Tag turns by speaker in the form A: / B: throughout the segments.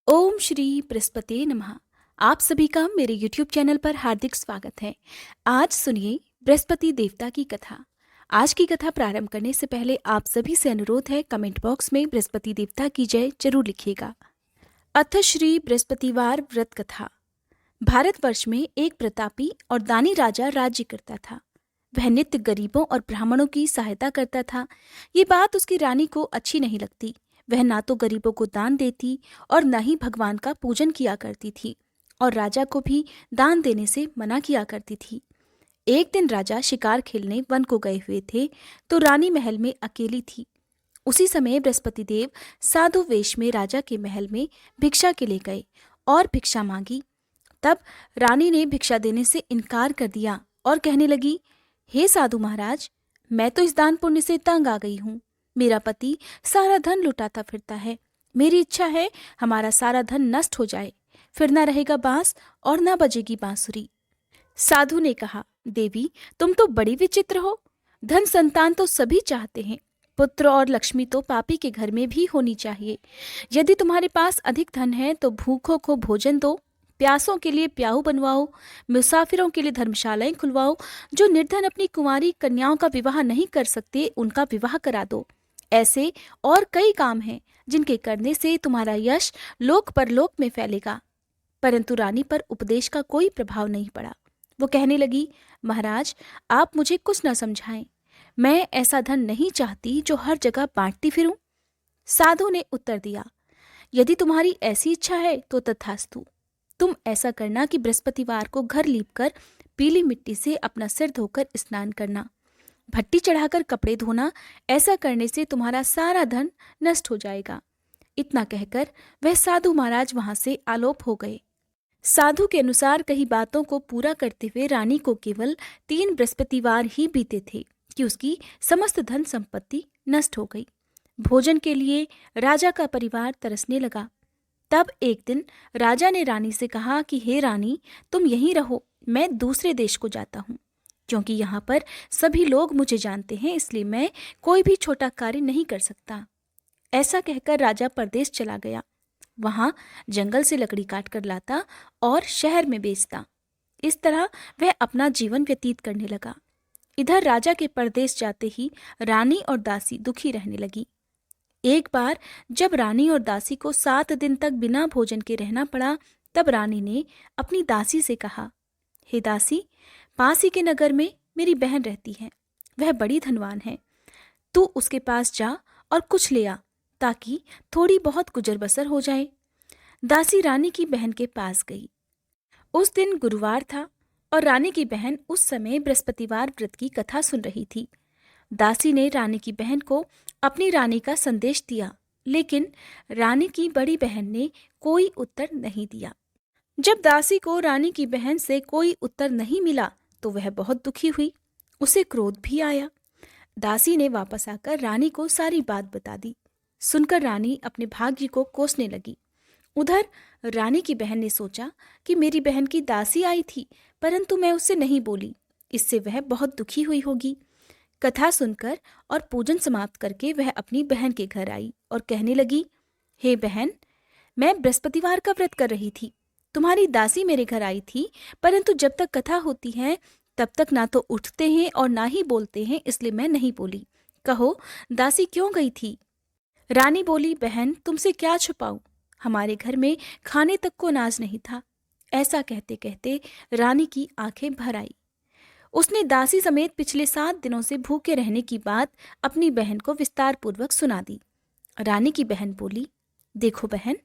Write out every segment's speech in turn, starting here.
A: ओम श्री बृहस्पति नमः। आप सभी का मेरे YouTube चैनल पर हार्दिक स्वागत है। आज सुनिए बृहस्पति देवता की कथा। आज की कथा प्रारंभ करने से पहले आप सभी से अनुरोध है, कमेंट बॉक्स में बृहस्पति देवता की जय जरूर लिखिएगा। अथ श्री बृहस्पतिवार व्रत कथा। भारतवर्ष में एक प्रतापी और दानी राजा राज्य करता था। वह नित्य गरीबों और ब्राह्मणों की सहायता करता था। ये बात उसकी रानी को अच्छी नहीं लगती। वह ना तो गरीबों को दान देती और न ही भगवान का पूजन किया करती थी, और राजा को भी दान देने से मना किया करती थी। एक दिन राजा शिकार खेलने वन को गए हुए थे, तो रानी महल में अकेली थी। उसी समय बृहस्पति देव साधु वेश में राजा के महल में भिक्षा के लिए गए और भिक्षा मांगी। तब रानी ने भिक्षा देने से इनकार कर दिया और कहने लगी, हे साधु महाराज, मैं तो इस दान पुण्य से तंग आ गई हूँ। मेरा पति सारा धन लुटाता फिरता है। मेरी इच्छा है हमारा सारा धन नष्ट हो जाए, फिर ना रहेगा बांस और ना बजेगी बांसुरी। साधु ने कहा, देवी तुम तो बड़ी विचित्र हो। धन संतान तो सभी चाहते हैं, पुत्र और लक्ष्मी तो पापी के घर में भी होनी चाहिए। यदि तुम्हारे पास अधिक धन है तो भूखों को भोजन दो, प्यासों के लिए प्याऊ बनवाओ, मुसाफिरों के लिए धर्मशालाएं खुलवाओ, जो निर्धन अपनी कुंवारी कन्याओं का विवाह नहीं कर सकते उनका विवाह करा दो। ऐसे और कई काम हैं जिनके करने से तुम्हारा यश लोक परलोक में फैलेगा। परंतु रानी पर उपदेश का कोई प्रभाव नहीं पड़ा। वो कहने लगी, महाराज आप मुझे कुछ न समझाएं। मैं ऐसा धन नहीं चाहती जो हर जगह बांटती फिरूं। साधु ने उत्तर दिया, यदि तुम्हारी ऐसी इच्छा है तो तथास्तु। तुम ऐसा करना कि बृहस्पतिवार को घर लीपकर पीली मिट्टी से अपना सिर धोकर स्नान करना, भट्टी चढ़ाकर कपड़े धोना। ऐसा करने से तुम्हारा सारा धन नष्ट हो जाएगा। इतना कहकर वह साधु महाराज वहां से आलोप हो गए। साधु के अनुसार कई बातों को पूरा करते हुए रानी को केवल 3 बृहस्पतिवार ही बीते थे कि उसकी समस्त धन संपत्ति नष्ट हो गई। भोजन के लिए राजा का परिवार तरसने लगा। तब एक दिन राजा ने रानी से कहा कि हे रानी, तुम यहीं रहो, मैं दूसरे देश को जाता हूँ। क्योंकि यहाँ पर सभी लोग मुझे जानते हैं, इसलिए मैं कोई भी छोटा कार्य नहीं कर सकता। ऐसा कहकर राजा परदेश चला गया। वहां जंगल से लकड़ी काट कर लाता और शहर में बेचता। इस तरह वह अपना जीवन व्यतीत करने लगा। इधर राजा के परदेश जाते ही रानी और दासी दुखी रहने लगी। एक बार जब रानी और दासी को 7 दिन तक बिना भोजन के रहना पड़ा, तब रानी ने अपनी दासी से कहा, हे दासी, पास ही के नगर में मेरी बहन रहती है। वह बड़ी धनवान है। तू उसके पास जा और कुछ ले आ, ताकि थोड़ी बहुत गुजर बसर हो जाए। दासी रानी की बहन के पास गई। उस दिन गुरुवार था और रानी की बहन उस समय बृहस्पतिवार व्रत की कथा सुन रही थी। दासी ने रानी की बहन को अपनी रानी का संदेश दिया, लेकिन रानी की बड़ी बहन ने कोई उत्तर नहीं दिया। जब दासी को रानी की बहन से कोई उत्तर नहीं मिला तो वह बहुत दुखी हुई। उसे क्रोध भी आया। दासी ने वापस आकर रानी को सारी बात बता दी। सुनकर रानी अपने भाग्य को कोसने लगी। उधर रानी की बहन ने सोचा कि मेरी बहन की दासी आई थी, परंतु मैं उससे नहीं बोली, इससे वह बहुत दुखी हुई होगी। कथा सुनकर और पूजन समाप्त करके वह अपनी बहन के घर आई और कहने लगी, हे बहन, मैं बृहस्पतिवार का व्रत कर रही थी। तुम्हारी दासी मेरे घर आई थी, परंतु जब तक कथा होती है तब तक ना तो उठते हैं और ना ही बोलते हैं, इसलिए मैं नहीं बोली। कहो दासी क्यों गई थी? रानी बोली, बहन तुमसे क्या छुपाऊं, हमारे घर में खाने तक को अनाज नहीं था। ऐसा कहते कहते रानी की आंखें भर आई। उसने दासी समेत पिछले 7 दिनों से भूखे रहने की बात अपनी बहन को विस्तार पूर्वक सुना दी। रानी की बहन बोली, देखो बहन,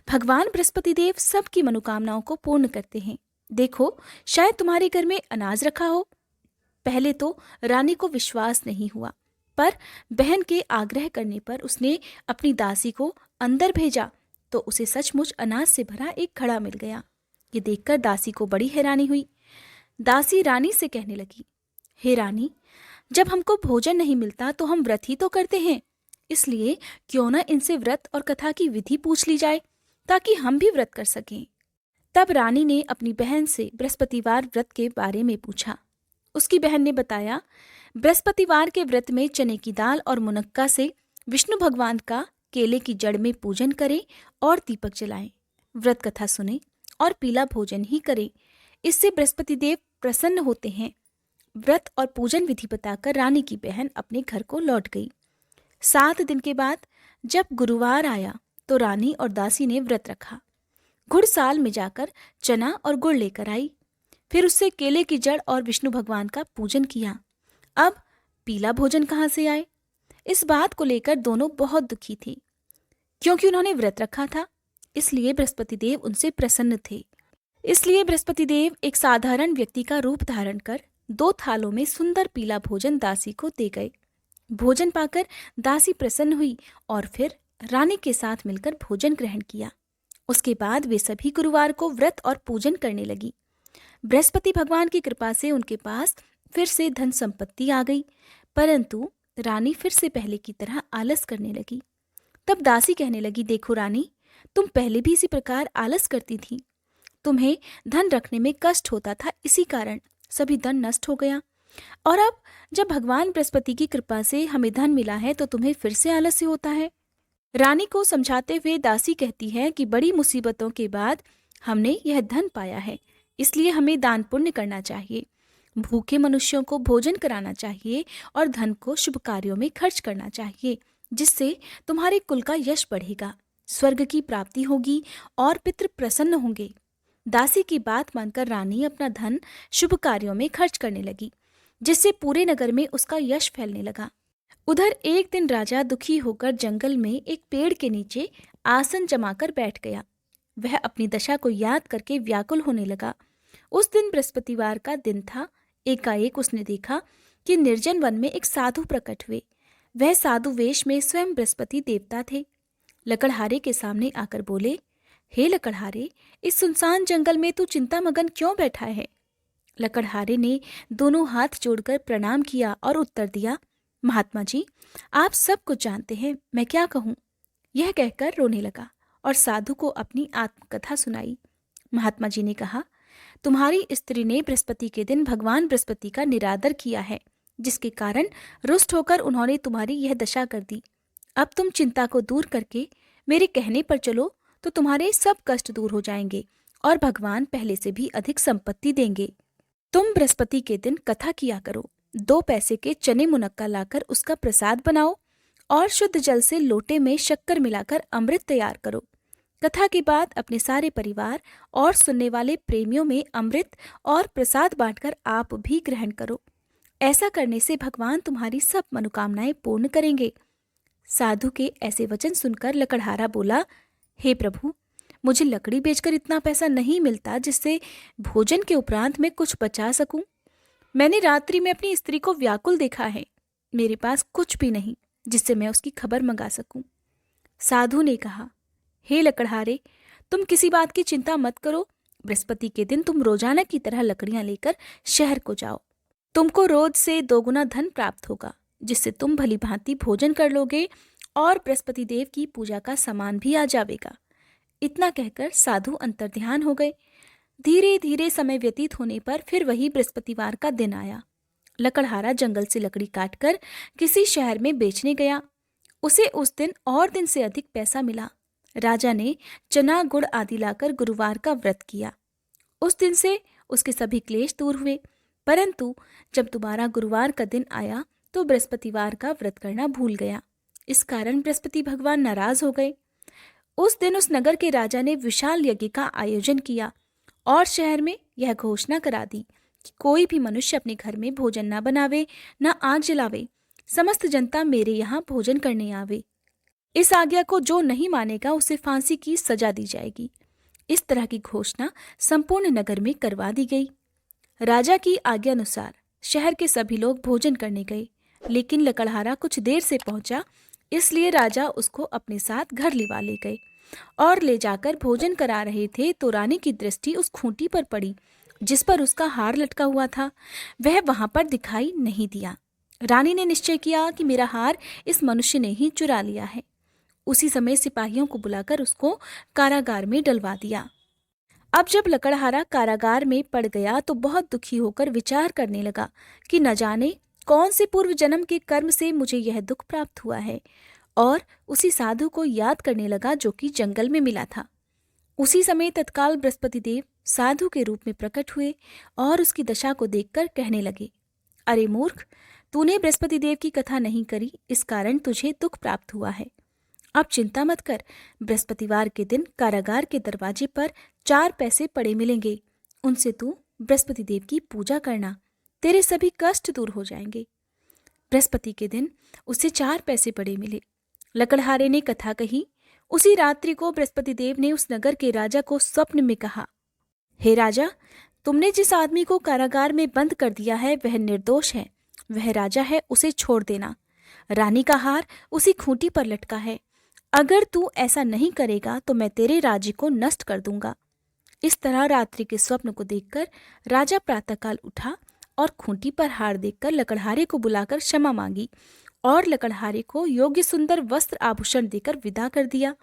A: भगवान बृहस्पति देव सबकी मनोकामनाओं को पूर्ण करते हैं। देखो, शायद तुम्हारे घर में अनाज रखा हो। पहले तो रानी को विश्वास नहीं हुआ, पर बहन के आग्रह करने पर उसने अपनी दासी को अंदर भेजा तो उसे सचमुच अनाज से भरा एक घड़ा मिल गया। ये देखकर दासी को बड़ी हैरानी हुई। दासी रानी से कहने लगी, हे रानी, जब हमको भोजन नहीं मिलता तो हम व्रत ही तो करते हैं, इसलिए क्यों ना इनसे व्रत और कथा की विधि पूछ ली जाए, ताकि हम भी व्रत कर सकें। तब रानी ने अपनी बहन से बृहस्पतिवार व्रत के बारे में पूछा। उसकी बहन ने बताया, बृहस्पतिवार के व्रत में चने की दाल और मुनक्का से विष्णु भगवान का केले की जड़ में पूजन करें और दीपक जलाएं। व्रत कथा सुने और पीला भोजन ही करे। इससे बृहस्पति देव प्रसन्न होते हैं। व्रत और पूजन विधि बताकर रानी की बहन अपने घर को लौट गई। 7 दिन के बाद जब गुरुवार आया तो रानी और दासी ने व्रत रखा। घुड़साल में जाकर चना और गुड़ लेकर आई। फिर उससे केले की जड़ और विष्णु भगवान का पूजन किया। अब पीला भोजन कहाँ से आए? इस बात को लेकर दोनों बहुत दुखी थी। क्योंकि उन्होंने व्रत रखा था, इसलिए बृहस्पति देव उनसे प्रसन्न थे। इसलिए बृहस्पति देव एक साधारण व्यक्ति का रूप धारण कर 2 थालों में सुंदर पीला भोजन दासी को दे गए। भोजन पाकर दासी प्रसन्न हुई और फिर रानी के साथ मिलकर भोजन ग्रहण किया। उसके बाद वे सभी गुरुवार को व्रत और पूजन करने लगी। बृहस्पति भगवान की कृपा से उनके पास फिर से धन संपत्ति आ गई, परंतु रानी फिर से पहले की तरह आलस करने लगी। तब दासी कहने लगी, देखो रानी, तुम पहले भी इसी प्रकार आलस करती थी। तुम्हें धन रखने में कष्ट होता था, इसी कारण सभी धन नष्ट हो गया। और अब जब भगवान बृहस्पति की कृपा से हमें धन मिला है तो तुम्हें फिर से आलस्य होता है। रानी को समझाते हुए दासी कहती है कि बड़ी मुसीबतों के बाद हमने यह धन पाया है, इसलिए हमें दान पुण्य करना चाहिए, भूखे मनुष्यों को भोजन कराना चाहिए और धन को शुभ कार्यों में खर्च करना चाहिए, जिससे तुम्हारे कुल का यश बढ़ेगा, स्वर्ग की प्राप्ति होगी और पितृ प्रसन्न होंगे। दासी की बात मानकर रानी अपना धन शुभ कार्यों में खर्च करने लगी, जिससे पूरे नगर में उसका यश फैलने लगा। उधर एक दिन राजा दुखी होकर जंगल में एक पेड़ के नीचे आसन जमाकर बैठ गया। वह अपनी दशा को याद करके व्याकुल होने लगा। उस दिन बृहस्पतिवार का दिन था। एकाएक उसने देखा कि निर्जन वन में एक साधु प्रकट हुए। वह साधु वेश में स्वयं बृहस्पति देवता थे। लकड़हारे के सामने आकर बोले, हे लकड़हारे, इस सुनसान जंगल में तू चिंतामगन क्यों बैठा है? लकड़हारे ने दोनों हाथ जोड़कर प्रणाम किया और उत्तर दिया, महात्मा जी, आप सब कुछ जानते हैं, मैं क्या कहूँ? यह कहकर रोने लगा और साधु को अपनी आत्मकथा सुनाई। महात्मा जी ने कहा, तुम्हारी स्त्री ने बृहस्पति के दिन भगवान बृहस्पति का निरादर किया है, जिसके कारण रुष्ट होकर उन्होंने तुम्हारी यह दशा कर दी। अब तुम चिंता को दूर करके मेरे कहने पर चलो तो तुम्हारे सब कष्ट दूर हो जाएंगे और भगवान पहले से भी अधिक संपत्ति देंगे। तुम बृहस्पति के दिन कथा किया करो, 2 पैसे के चने मुनक्का लाकर उसका प्रसाद बनाओ और शुद्ध जल से लोटे में शक्कर मिलाकर अमृत तैयार करो। कथा के बाद अपने सारे परिवार और सुनने वाले प्रेमियों में अमृत और प्रसाद बांटकर आप भी ग्रहण करो। ऐसा करने से भगवान तुम्हारी सब मनोकामनाएं पूर्ण करेंगे। साधु के ऐसे वचन सुनकर लकड़हारा बोला, हे प्रभु, मुझे लकड़ी बेचकर इतना पैसा नहीं मिलता जिससे भोजन के उपरांत मैं कुछ बचा सकूं। मैंने रात्रि में अपनी स्त्री को व्याकुल देखा है। मेरे पास कुछ भी नहीं जिससे मैं उसकी खबर मंगा सकूं। साधु ने कहा, हे लकड़हारे, तुम किसी बात की चिंता मत करो। बृहस्पति के दिन तुम रोजाना की तरह लकड़ियां लेकर शहर को जाओ। तुमको रोज से 2 गुना धन प्राप्त होगा, जिससे तुम भली भांति भोजन कर लोगे और बृहस्पति देव की पूजा का सामान भी आ जाएगा। इतना कहकर साधु अंतर्ध्यान हो गए। धीरे धीरे समय व्यतीत होने पर फिर वही बृहस्पतिवार का दिन आया। लकड़हारा जंगल से लकड़ी काटकर किसी शहर में बेचने गया। उसे उस दिन और दिन से अधिक पैसा मिला। राजा ने चना गुड़ आदि लाकर गुरुवार का व्रत किया। उस दिन से उसके सभी क्लेश दूर हुए। परंतु जब दोबारा गुरुवार का दिन आया तो बृहस्पतिवार का व्रत करना भूल गया। इस कारण बृहस्पति भगवान नाराज हो गए। उस दिन उस नगर के राजा ने विशाल यज्ञ का आयोजन किया और शहर में यह घोषणा करा दी कि कोई भी मनुष्य अपने घर में भोजन न बनावे, न आग जलावे। समस्त जनता मेरे यहाँ भोजन करने आवे। इस आज्ञा को जो नहीं मानेगा उसे फांसी की सजा दी जाएगी। इस तरह की घोषणा संपूर्ण नगर में करवा दी गई। राजा की आज्ञा अनुसार शहर के सभी लोग भोजन करने गए, लेकिन लकड़हारा कुछ देर से पहुंचा, इसलिए राजा उसको अपने साथ घर लिवा ले गए और ले जाकर भोजन करा रहे थे तो रानी की दृष्टि उस खूंटी पर पड़ी जिस पर उसका हार लटका हुआ था। वह वहां पर दिखाई नहीं दिया। रानी ने निश्चय किया कि मेरा हार इस मनुष्य ने ही चुरा लिया है। उसी समय सिपाहियों को बुलाकर उसको कारागार में डलवा दिया। अब जब लकड़हारा कारागार में पड़ गया तो बहुत दुखी होकर विचार करने लगा कि न जाने कौन से पूर्व जन्म के कर्म से मुझे यह दुख प्राप्त हुआ है, और उसी साधु को याद करने लगा जो कि जंगल में मिला था। उसी समय तत्काल बृहस्पति देव साधु के रूप में प्रकट हुए और उसकी दशा को देखकर कहने लगे, अरे मूर्ख, तूने बृहस्पति देव की कथा नहीं करी, इस कारण तुझे दुख प्राप्त हुआ है। अब चिंता मत कर, बृहस्पतिवार के दिन कारागार के दरवाजे पर 4 पैसे पड़े मिलेंगे, उनसे तू बृहस्पति देव की पूजा करना, तेरे सभी कष्ट दूर हो जाएंगे। बृहस्पति के दिन उसे 4 पैसे पड़े मिले। लकड़हारे ने कथा कही। उसी रात्रि को बृहस्पति देव ने उस नगर के राजा को स्वप्न में कहा, हे राजा, तुमने जिस आदमी को कारागार में बंद कर दिया है वह निर्दोष है, वह राजा है, उसे छोड़ देना। रानी का हार उसी खूंटी पर लटका है, अगर तू ऐसा नहीं करेगा तो मैं तेरे राज्य को नष्ट कर दूंगा। इस तरह रात्रि के स्वप्न को देखकर राजा प्रातःकाल उठा और खूंटी पर हार देखकर लकड़हारे को बुलाकर क्षमा मांगी और लकड़हारे को योग्य सुंदर वस्त्र आभूषण देकर विदा कर दिया।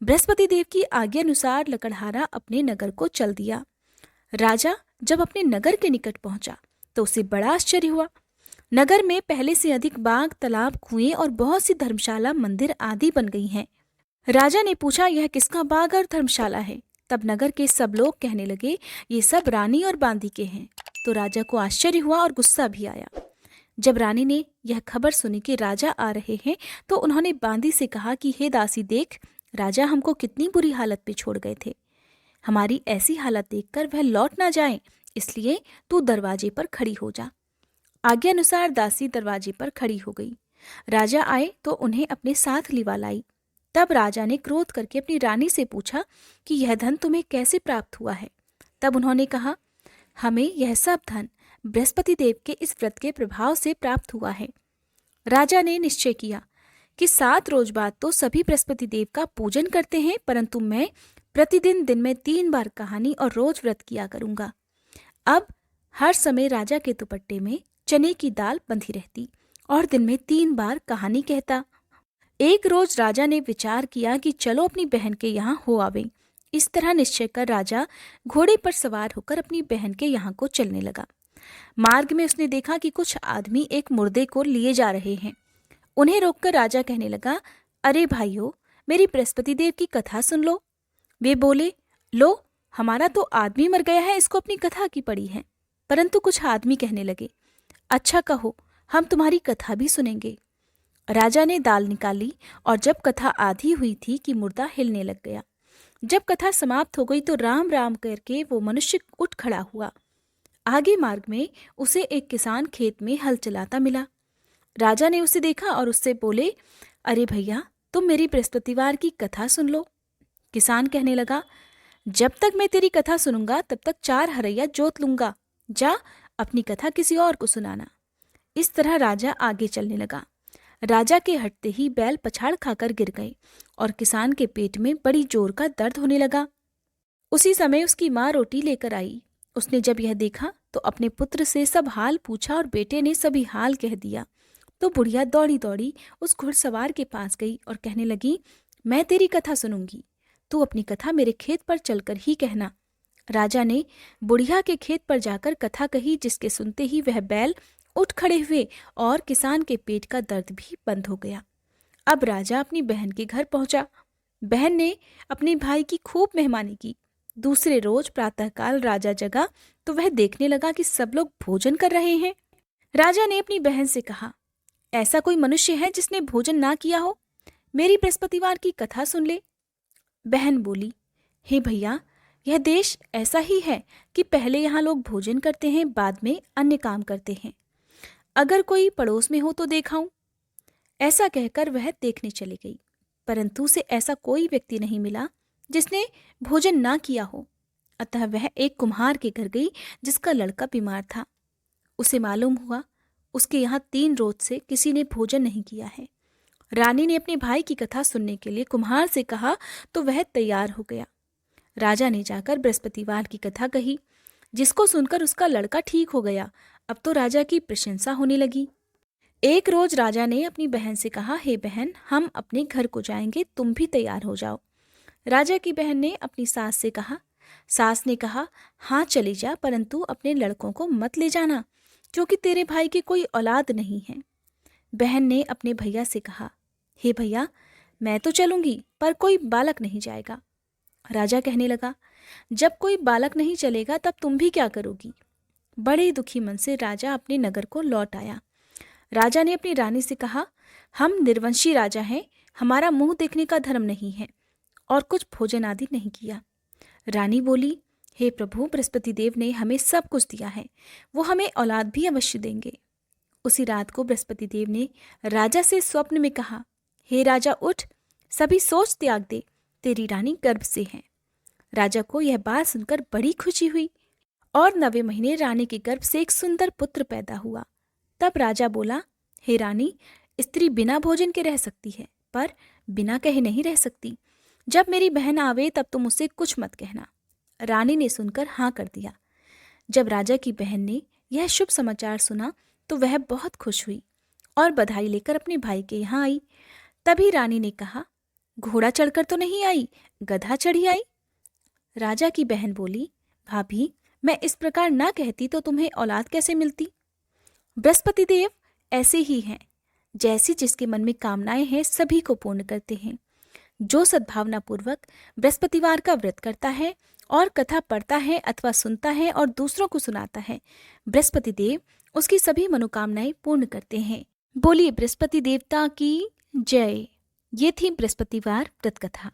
A: बृहस्पति देव की आज्ञा अनुसार लकड़हारा अपने नगर को चल दिया। राजा जब अपने नगर के निकट पहुंचा तो उसे बड़ा आश्चर्य हुआ। नगर में पहले से अधिक बाग, तालाब, कुएं और बहुत सी धर्मशाला, मंदिर आदि बन गई हैं। राजा ने पूछा, यह किसका बाग और धर्मशाला है? तब नगर के सब लोग कहने लगे, ये सब रानी और बांदी के हैं। तो राजा को आश्चर्य हुआ और गुस्सा भी आया। जब रानी ने यह खबर सुनी कि राजा आ रहे हैं तो उन्होंने बांदी से कहा कि हे दासी, देख, राजा हमको कितनी बुरी हालत में छोड़ गए थे। हमारी ऐसी हालत देखकर वह लौट ना जाए, इसलिए तू दरवाजे पर खड़ी हो जा। आज्ञा अनुसार दासी दरवाजे पर खड़ी हो गई। राजा आए तो उन्हें अपने साथ लिवा लाई। तब राजा ने क्रोध करके अपनी रानी से पूछा कि यह धन तुम्हें कैसे प्राप्त हुआ है? तब उन्होंने कहा, हमें यह सब धन बृहस्पति देव के इस व्रत के प्रभाव से प्राप्त हुआ है। राजा ने निश्चय किया कि 7 रोज बाद तो सभी बृहस्पति देव का पूजन करते हैं, परंतु मैं प्रतिदिन दिन में 3 बार कहानी और रोज व्रत किया करूंगा। अब हर समय राजा के दुपट्टे में चने की दाल बंधी रहती और दिन में 3 बार कहानी कहता। एक रोज राजा ने विचार किया कि चलो अपनी बहन के यहाँ हो आवे। इस तरह निश्चय कर राजा घोड़े पर सवार होकर अपनी बहन के यहाँ को चलने लगा। मार्ग में उसने देखा कि कुछ आदमी एक मुर्दे को लिए जा रहे हैं। उन्हें रोककर राजा कहने लगा, अरे भाइयों, मेरी बृहस्पति देव की कथा सुन लो। वे बोले, लो, हमारा तो आदमी मर गया है, इसको अपनी कथा की पड़ी है। परंतु कुछ आदमी कहने लगे, अच्छा कहो, हम तुम्हारी कथा भी सुनेंगे। राजा ने दाल निकाली और जब कथा आधी हुई थी कि मुर्दा हिलने लग गया। जब कथा समाप्त हो गई तो राम राम करके वो मनुष्य उठ खड़ा हुआ। आगे मार्ग में उसे एक किसान खेत में हल चलाता मिला। राजा ने उसे देखा और उससे बोले, अरे भैया, तुम मेरी बृहस्पतिवार की कथा सुन लो। किसान कहने लगा, जब तक मैं तेरी कथा सुनूंगा तब तक 4 हरैया जोत लूंगा। जा, अपनी कथा किसी और को सुनाना। इस तरह राजा आगे चलने लगा। राजा के हटते ही बैल पछाड़ खाकर गिर गए और किसान के पेट में बड़ी जोर का दर्द होने लगा। उसी समय उसकी माँ रोटी लेकर आई। उसने जब यह देखा तो अपने पुत्र से सब हाल पूछा और बेटे ने सभी हाल कह दिया। तो बुढ़िया दौड़ी दौड़ी उस घुड़सवार के पास गई और कहने लगी, मैं तेरी कथा सुनूंगी, तू अपनी कथा मेरे खेत पर चलकर ही कहना। राजा ने बुढ़िया के खेत पर जाकर कथा कही, जिसके सुनते ही वह बैल उठ खड़े हुए और किसान के पेट का दर्द भी बंद हो गया। अब राजा अपनी बहन के घर पहुंचा। बहन ने अपने भाई की खूब मेहमानी की। दूसरे रोज प्रातःकाल राजा जगा तो वह देखने लगा कि सब लोग भोजन कर रहे हैं। राजा ने अपनी बहन से कहा, ऐसा कोई मनुष्य है जिसने भोजन ना किया हो? मेरी बृहस्पतिवार की कथा सुन ले। बहन बोली, हे भैया, यह देश ऐसा ही है कि पहले यहाँ लोग भोजन करते हैं, बाद में अन्य काम करते हैं। अगर कोई पड़ोस में हो तो देखाऊं। ऐसा कहकर वह देखने चली गई, परंतु उसे ऐसा कोई व्यक्ति नहीं मिला जिसने भोजन ना किया हो। अतः वह एक कुम्हार के घर गई जिसका लड़का बीमार था। उसे मालूम हुआ उसके यहाँ 3 रोज से किसी ने भोजन नहीं किया है। रानी ने अपने भाई की कथा सुनने के लिए कुम्हार से कहा तो वह तैयार हो गया। राजा ने जाकर बृहस्पतिवार की कथा कही, जिसको सुनकर उसका लड़का ठीक हो गया। अब तो राजा की प्रशंसा होने लगी। एक रोज राजा ने अपनी बहन से कहा, हे बहन, हम अपने घर को जाएंगे, तुम भी तैयार हो जाओ। राजा की बहन ने अपनी सास से कहा। सास ने कहा, हाँ चली जा, परंतु अपने लड़कों को मत ले जाना, क्योंकि तेरे भाई की कोई औलाद नहीं है। बहन ने अपने भैया से कहा, हे भैया, मैं तो चलूंगी, पर कोई बालक नहीं जाएगा। राजा कहने लगा, जब कोई बालक नहीं चलेगा तब तुम भी क्या करोगी? बड़े दुखी मन से राजा अपने नगर को लौट आया। राजा ने अपनी रानी से कहा, हम निर्वंशी राजा हैं, हमारा मुंह देखने का धर्म नहीं है, और कुछ भोजन आदि नहीं किया। रानी बोली, हे प्रभु, बृहस्पति देव ने हमें सब कुछ दिया है, वो हमें औलाद भी अवश्य देंगे। उसी रात को बृहस्पति देव ने राजा से स्वप्न में कहा, हे राजा उठ, सभी सोच त्याग दे, तेरी रानी गर्भ से है। राजा को यह बात सुनकर बड़ी खुशी हुई और 9वें महीने रानी के गर्भ से एक सुंदर पुत्र पैदा हुआ। तब राजा बोला, हे रानी, स्त्री बिना भोजन के रह सकती है, पर बिना कहे नहीं रह सकती। जब मेरी बहन आवे तब तुम उसे कुछ मत कहना। रानी ने सुनकर हाँ कर दिया। जब राजा की बहन ने यह शुभ समाचार सुना तो वह बहुत खुश हुई और बधाई लेकर अपने भाई के यहाँ आई। तभी रानी ने कहा, घोड़ा चढ़कर तो नहीं आई, गधा चढ़ी आई। राजा की बहन बोली, भाभी, मैं इस प्रकार ना कहती तो तुम्हें औलाद कैसे मिलती? बृहस्पति देव ऐसे ही हैं, जैसी जिसके मन में कामनाएं हैं सभी को पूर्ण करते हैं। जो सद्भावना पूर्वक बृहस्पतिवार का व्रत करता है और कथा पढ़ता है अथवा सुनता है और दूसरों को सुनाता है, बृहस्पति देव उसकी सभी मनोकामनाएं पूर्ण करते हैं। बोलिए बृहस्पति देवता की जय। ये थी बृहस्पतिवार व्रत कथा।